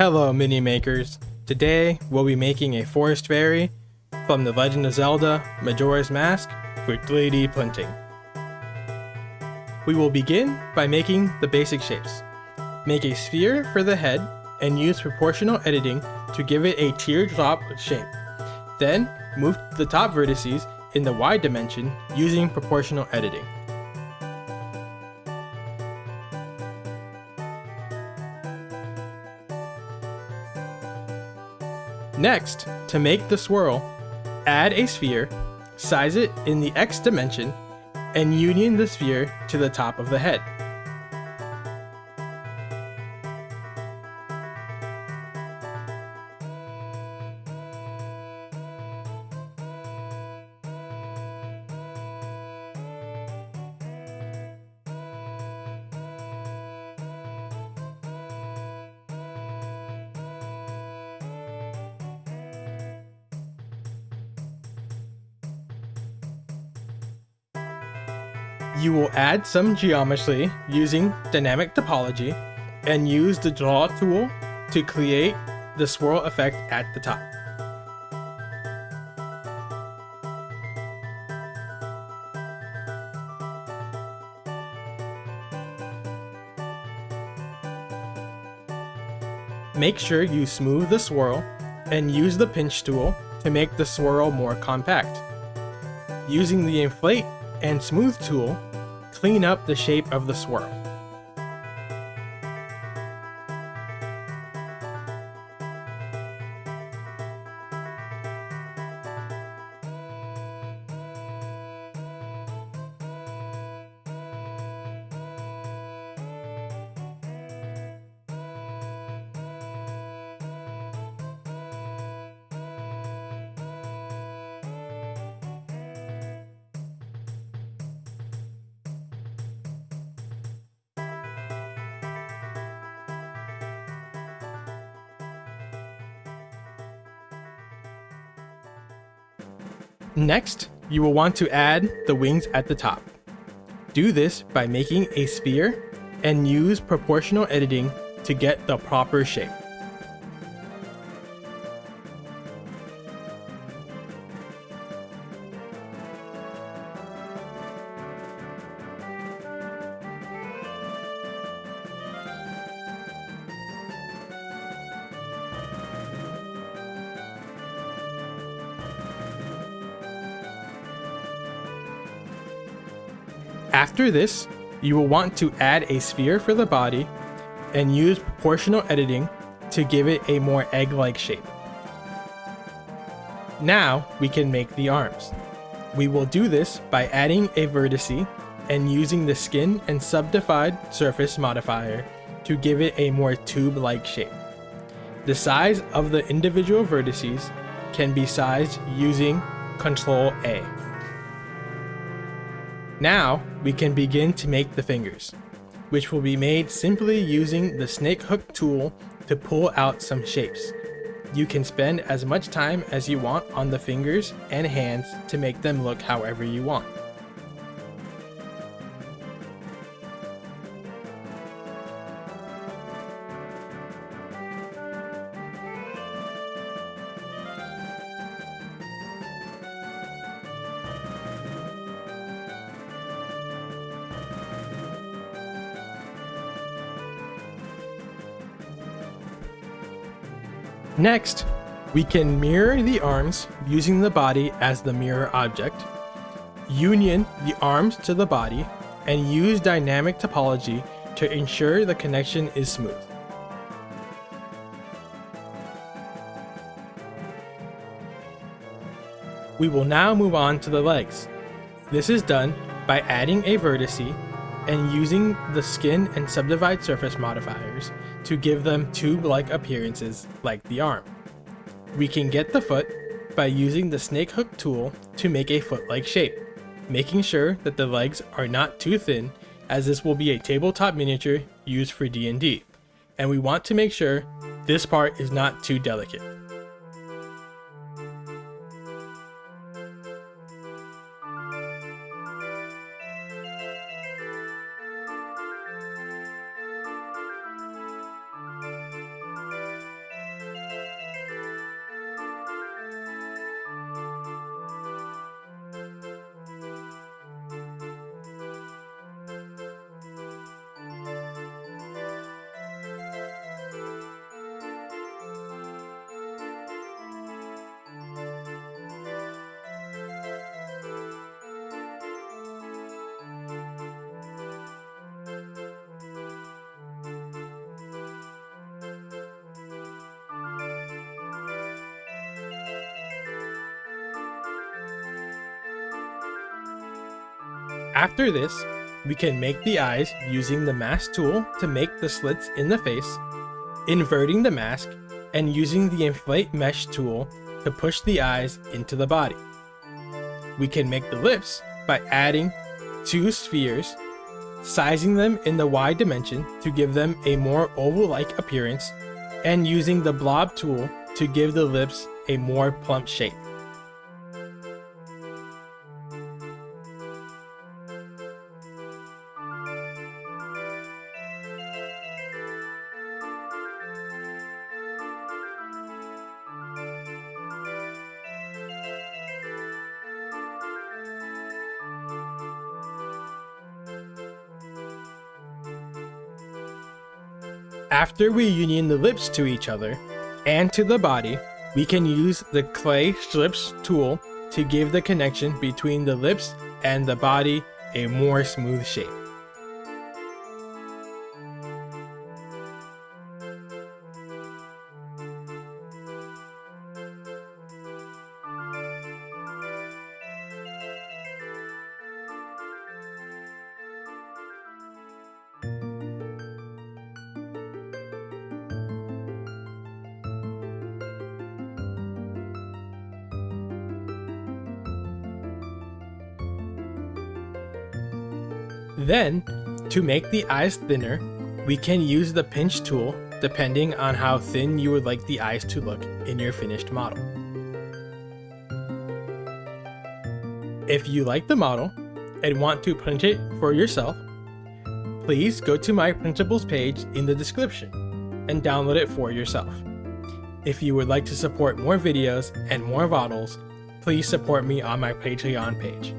Hello mini makers. Today we'll be making a forest fairy from the Legend of Zelda Majora's Mask for 3D printing. We will begin by making the basic shapes. Make a sphere for the head and use proportional editing to give it a teardrop shape. Then move the top vertices in the Y dimension using proportional editing. Next, to make the swirl, add a sphere, size it in the X dimension, and union the sphere to the top of the head. You will add some geometry using dynamic topology and use the draw tool to create the swirl effect at the top. Make sure you smooth the swirl and use the pinch tool to make the swirl more compact. Using the inflate and smooth tool, clean up the shape of the swirl. Next, you will want to add the wings at the top. Do this by making a sphere and use proportional editing to get the proper shape. After this, you will want to add a sphere for the body and use proportional editing to give it a more egg-like shape. Now we can make the arms. We will do this by adding a vertice and using the skin and subdivide surface modifier to give it a more tube-like shape. The size of the individual vertices can be sized using Ctrl A. Now, we can begin to make the fingers, which will be made simply using the snake hook tool to pull out some shapes. You can spend as much time as you want on the fingers and hands to make them look however you want. Next, we can mirror the arms using the body as the mirror object, union the arms to the body, and use dynamic topology to ensure the connection is smooth. We will now move on to the legs. This is done by adding a vertice and using the skin and subdivide surface modifiers to give them tube-like appearances like the arm. We can get the foot by using the snake hook tool to make a foot-like shape, making sure that the legs are not too thin, as this will be a tabletop miniature used for D&D, and we want to make sure this part is not too delicate. After this, we can make the eyes using the mask tool to make the slits in the face, inverting the mask, and using the inflate mesh tool to push the eyes into the body. We can make the lips by adding 2 spheres, sizing them in the Y dimension to give them a more oval-like appearance, and using the blob tool to give the lips a more plump shape. After we union the lips to each other and to the body, we can use the clay strips tool to give the connection between the lips and the body a more smooth shape. Then, to make the eyes thinner, we can use the pinch tool depending on how thin you would like the eyes to look in your finished model. If you like the model and want to print it for yourself, please go to my printables page in the description and download it for yourself. If you would like to support more videos and more models, please support me on my Patreon page.